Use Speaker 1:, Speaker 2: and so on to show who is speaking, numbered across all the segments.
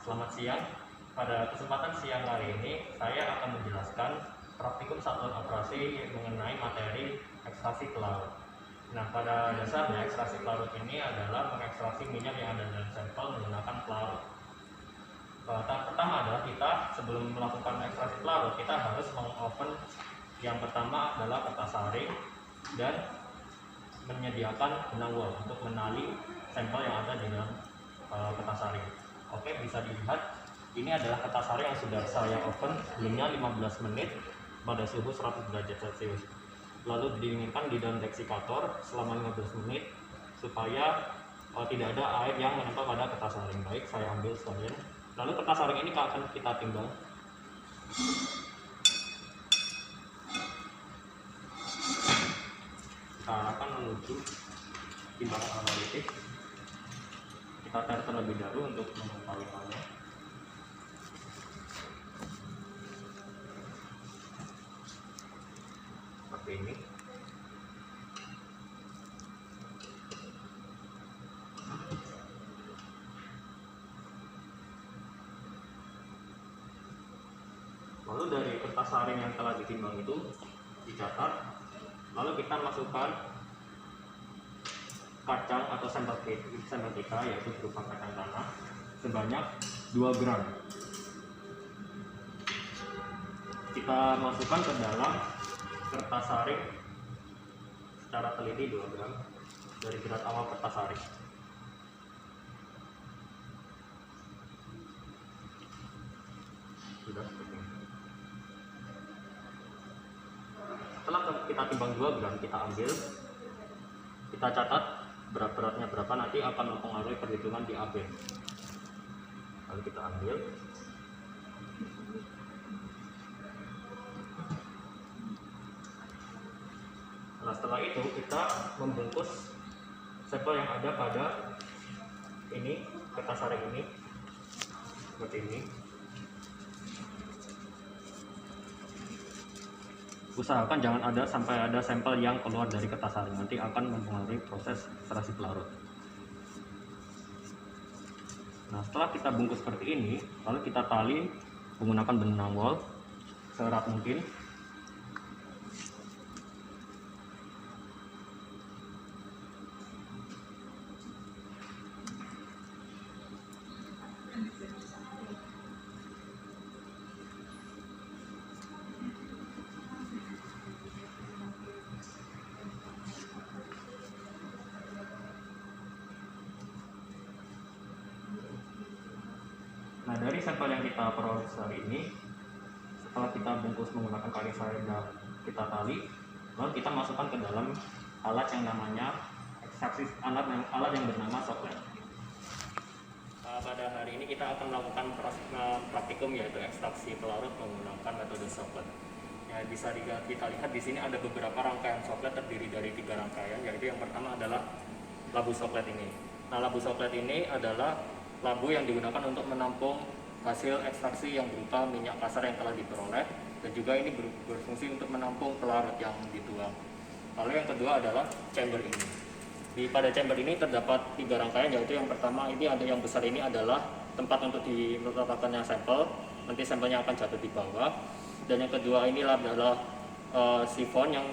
Speaker 1: Selamat siang. Pada kesempatan siang hari ini, saya akan menjelaskan praktikum satuan operasi mengenai materi ekstraksi pelarut. Nah, pada dasarnya ekstraksi pelarut ini adalah mengekstraksi minyak yang ada dalam sampel menggunakan pelarut. Tahap pertama adalah kita sebelum melakukan ekstraksi pelarut, kita harus mengopen. Yang pertama adalah kertas saring dan menyediakan benang wol untuk menali sampel yang ada di dalam kertas saring. Oke, bisa dilihat ini adalah kertas saring yang sudah saya open sebelumnya 15 menit pada suhu 100 derajat Celcius. Lalu didinginkan di dalam deksikator selama 15 menit supaya tidak ada air yang menempel pada kertas saring. Baik, saya ambil sekalian. Lalu kertas saring ini akan kita timbang. Kita akan menuju timbangan analitik. Kita tarik terlebih dahulu untuk mengetahuinya. Seperti ini. Lalu dari kertas saring yang telah ditimbang itu dicatat, lalu kita masukkan kacang atau sampel kita, yaitu berupa kacang tanah sebanyak 2 gram. Kita masukkan ke dalam kertas saring secara teliti 2 gram dari berat awal kertas saring. Sudah seperti ini. Setelah kita timbang 2 gram, kita ambil, kita catat beratnya berapa, nanti akan mempengaruhi perhitungan di akhir. Lalu kita ambil, nah setelah itu kita membungkus sampel yang ada pada ini, kertas saring ini seperti ini. Usahakan jangan ada sampai ada sampel yang keluar dari kertas saring, nanti akan mempengaruhi proses ekstraksi pelarut. Nah, setelah kita bungkus seperti ini, lalu kita tali menggunakan benang wol seerat mungkin. Nah, dari sampel yang kita peroleh hari ini, setelah kita bungkus menggunakan kain saring dan kita tali, lalu kita masukkan ke dalam alat yang namanya ekstraksi, alat yang bernama soklet. Pada hari ini kita akan melakukan praktikum, yaitu ekstraksi pelarut menggunakan metode soklet. Ya, bisa kita lihat di sini ada beberapa rangkaian soklet terdiri dari 3 rangkaian, yaitu yang pertama adalah labu soklet ini. Nah, labu soklet ini adalah labu yang digunakan untuk menampung hasil ekstraksi yang berupa minyak kasar yang telah diperoleh, dan juga ini berfungsi untuk menampung pelarut yang dituang. Lalu yang kedua adalah chamber ini. Pada chamber ini terdapat 3 rangkaian, yaitu yang pertama ini ada yang besar, ini adalah tempat untuk diletakkannya sampel, nanti sampelnya akan jatuh di bawah. Dan yang kedua ini adalah sifon yang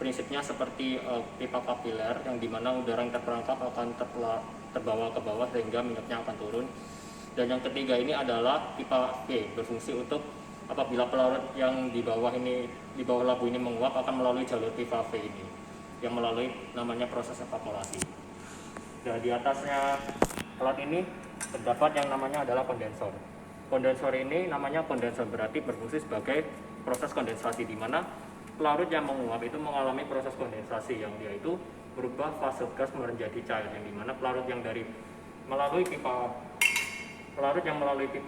Speaker 1: prinsipnya seperti pipa kapiler, yang dimana udara yang terperangkap akan terbawa ke bawah sehingga minyaknya akan turun. Dan yang ketiga ini adalah pipa V, berfungsi untuk apabila pelarut yang di bawah labu ini menguap, akan melalui jalur pipa V ini yang melalui namanya proses evaporasi. Dan di atasnya alat ini terdapat yang namanya adalah kondensor. Kondensor ini namanya kondensor, berarti berfungsi sebagai proses kondensasi, di mana pelarut yang menguap itu mengalami proses kondensasi yang dia itu berubah fase gas menjadi cair, yang dimana pelarut yang melalui pipa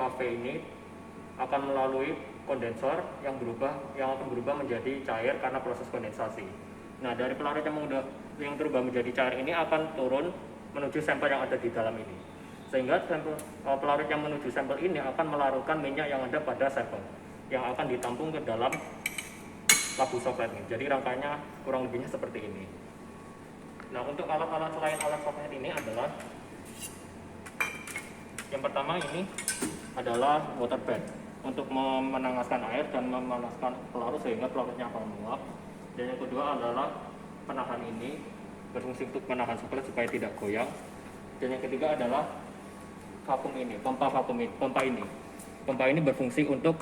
Speaker 1: V ini akan melalui kondensor yang akan berubah menjadi cair karena proses kondensasi. Nah, dari pelarut yang berubah menjadi cair ini akan turun menuju sampel yang ada di dalam ini, sehingga pelarut yang menuju sampel ini akan melarutkan minyak yang ada pada sampel yang akan ditampung ke dalam labu soklet ini. Jadi rangkaiannya kurang lebihnya seperti ini. Nah, untuk alat-alat selain alat soklet ini adalah yang pertama ini adalah water bed untuk memanaskan air dan memanaskan pelarut sehingga pelarutnya akan menguap. Dan yang kedua adalah penahan ini, berfungsi untuk menahan coklat supaya tidak goyang. Dan yang ketiga adalah vakum ini, pompa ini. Pompa ini berfungsi untuk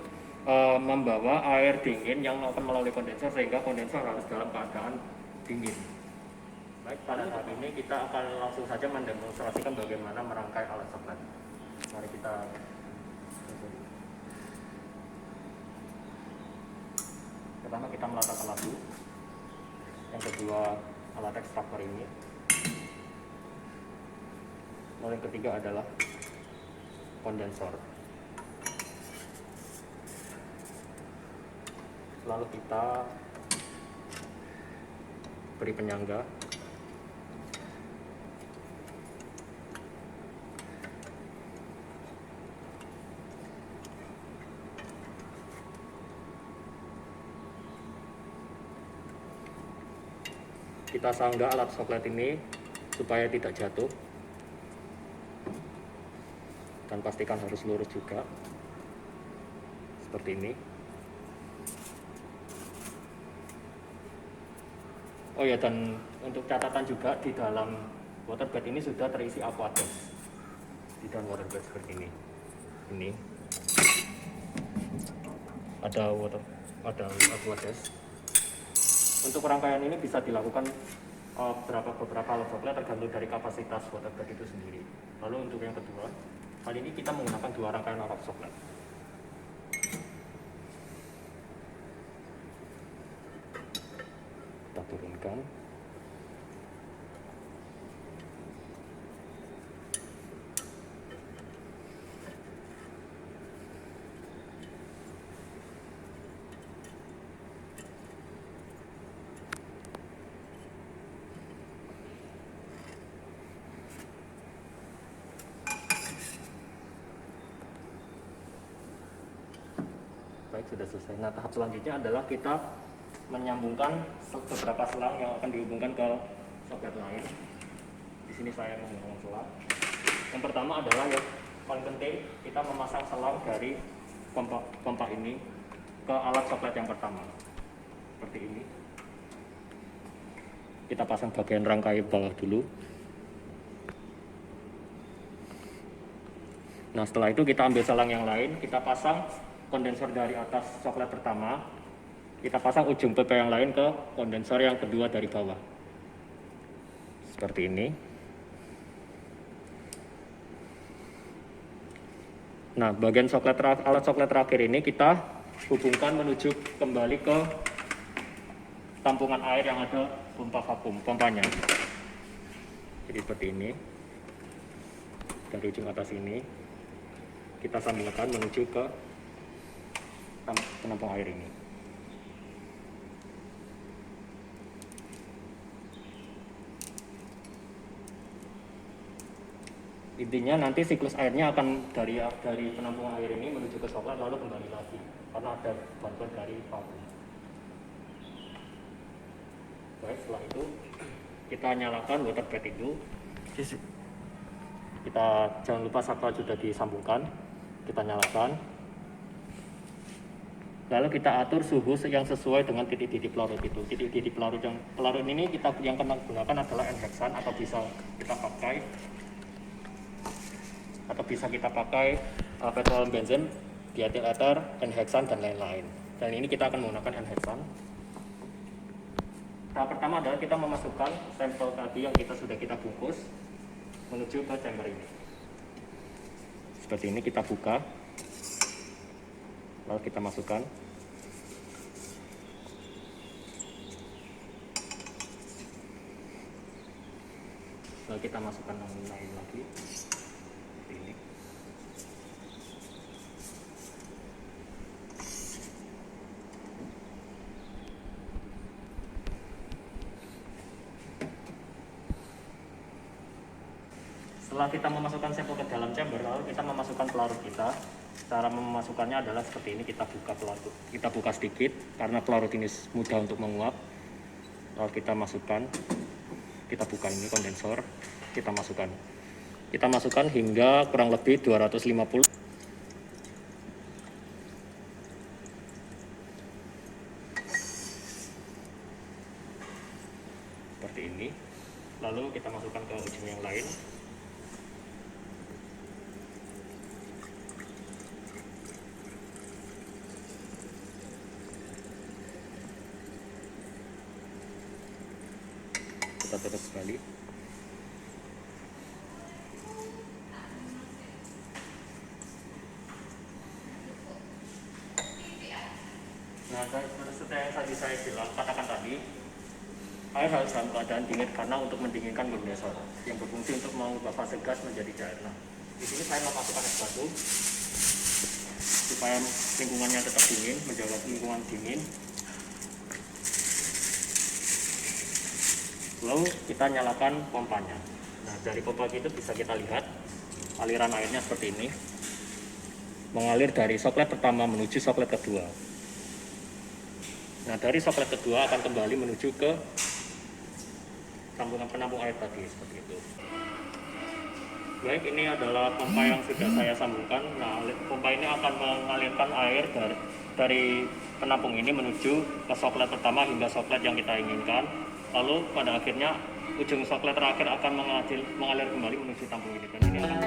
Speaker 1: membawa air dingin yang akan melalui kondensor sehingga kondensor harus dalam keadaan dingin. Baik, pada saat ini kita akan langsung saja mendemonstrasikan bagaimana merangkai alat coklat. Mari kita. Pertama kita meletakkan labu. Yang kedua alat ekstraktor ini. Lalu yang ketiga adalah kondensor. Lalu kita beri penyangga. Kita sanggah alat coklat ini supaya tidak jatuh. Dan pastikan harus lurus juga. Seperti ini. Oh ya, dan untuk catatan juga di dalam waterbed ini sudah terisi aquadesk. Di dalam waterbed seperti ini. Ini ada aquadesk. Untuk rangkaian ini bisa dilakukan beberapa alat coklat tergantung dari kapasitas waterbed itu sendiri. Lalu untuk yang kedua, kali ini kita menggunakan 2 rangkaian alat coklat. Kita turunkan. Baik, sudah selesai. Nah, tahap selanjutnya adalah kita menyambungkan beberapa selang yang akan dihubungkan ke soket lain. Di sini saya menggunakan selang. Yang pertama adalah yang paling penting, kita memasang selang dari pompa ini ke alat coklat yang pertama. Seperti ini. Kita pasang bagian rangkai bawah dulu. Nah, setelah itu kita ambil selang yang lain, kita pasang kondensor dari atas coklat pertama, kita pasang ujung PP yang lain ke kondensor yang kedua dari bawah. Seperti ini. Nah, bagian alat coklat terakhir ini kita hubungkan menuju kembali ke tampungan air yang ada pompa vakum, pompanya. Jadi seperti ini. Dari ujung atas ini, kita sambungkan menuju ke penampung air ini. Intinya nanti siklus airnya akan dari penampung air ini menuju ke coklat lalu kembali lagi karena ada bantuan dari vakum. Baik, setelah itu kita nyalakan waterbed itu. Kita jangan lupa saklar sudah disambungkan. Kita nyalakan. Lalu kita atur suhu yang sesuai dengan titik-titik pelarut itu. Titik-titik pelarut ini yang kita gunakan adalah N-hexan atau bisa kita pakai petroleum benzen, diethyl ether, N-hexan dan lain-lain. Dan ini kita akan menggunakan N-hexan. Tahap pertama adalah kita memasukkan sampel tadi yang sudah kita bungkus menuju ke chamber ini. Seperti ini, kita buka. Lalu kita masukkan. Lalu kita masukkan yang lain lagi. Seperti ini. Setelah kita memasukkan sampel ke dalam chamber, lalu kita memasukkan pelarut kita. Cara memasukkannya adalah seperti ini, kita buka pelarut, kita buka sedikit karena pelarut ini mudah untuk menguap. Lalu kita masukkan, kita buka ini kondensor, kita masukkan hingga kurang lebih 250. ini. Lalu kita masukkan ke ujung yang lain. Kita tutup kembali. Nah, seperti yang tadi saya bilang, katakan tadi, air harus dalam keadaan dingin karena untuk mendinginkan kondensor yang berfungsi untuk mengubah fase gas menjadi cair. Nah, di sini saya memasukkan es batu supaya lingkungannya tetap dingin, menjaga lingkungan dingin. Lalu kita nyalakan pompanya. Nah, dari pompa itu bisa kita lihat aliran airnya seperti ini, mengalir dari soklet pertama menuju soklet kedua. Nah, dari soklet kedua akan kembali menuju ke sambungan penampung air tadi, seperti itu. Baik, ini adalah pompa yang sudah saya sambungkan. Nah, pompa ini akan mengalirkan air dari penampung ini menuju ke soklet pertama hingga soklet yang kita inginkan. Lalu pada akhirnya ujung soklet terakhir akan mengalir kembali menuju tampung ini. Dan ini akan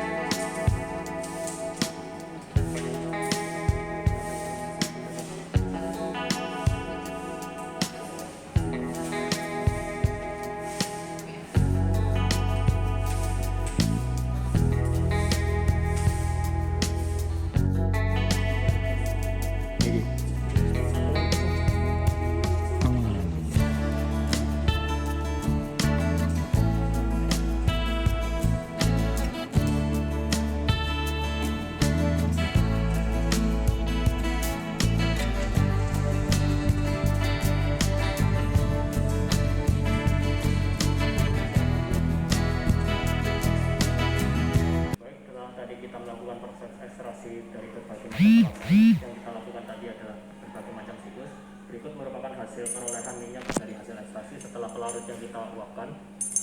Speaker 1: dari berbagai macam proses yang kita lakukan tadi adalah berbagai macam siklus. Berikut merupakan hasil perolehan minyak dari hasil ekstraksi setelah pelarut yang kita uapkan.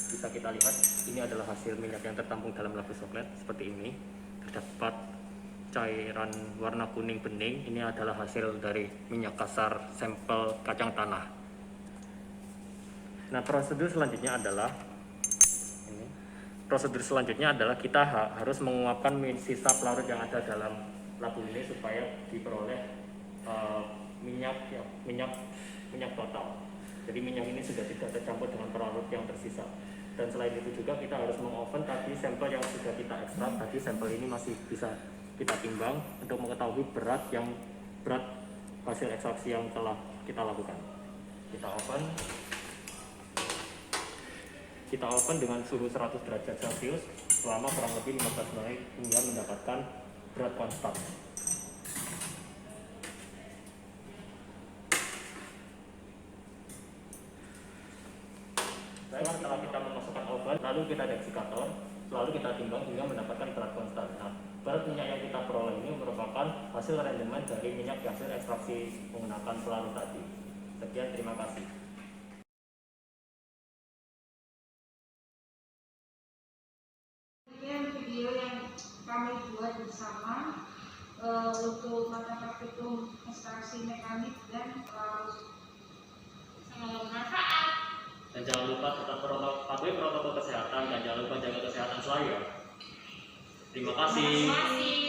Speaker 1: Bisa kita lihat ini adalah hasil minyak yang tertampung dalam labu soklet seperti ini. Terdapat cairan warna kuning bening. Ini adalah hasil dari minyak kasar sampel kacang tanah. Nah, prosedur selanjutnya adalah kita harus menguapkan sisa pelarut yang ada dalam labu ini supaya diperoleh minyak total. Jadi minyak ini sudah tidak tercampur dengan pelarut yang tersisa. Dan selain itu juga kita harus mengoven tadi sampel yang sudah kita ekstrak. Tadi sampel ini masih bisa kita timbang untuk mengetahui berat hasil ekstraksi yang telah kita lakukan. Kita oven dengan suhu 100 derajat Celcius selama kurang lebih 15 menit hingga mendapatkan berat konstan. Setelah kita memasukkan oven, lalu kita deksikator, lalu kita timbang hingga mendapatkan berat konstan. Nah, berat minyak yang kita peroleh ini merupakan hasil rendemen dari minyak hasil ekstraksi menggunakan pelarut tadi. Sekian, terima kasih.
Speaker 2: Video yang kami buat bersama untuk mata praktikum ekstraksi mekanik dan
Speaker 3: semoga bermanfaat.
Speaker 1: Dan jangan lupa tetap patuhi protokol kesehatan dan jangan lupa jaga kesehatan selalu ya. Terima kasih.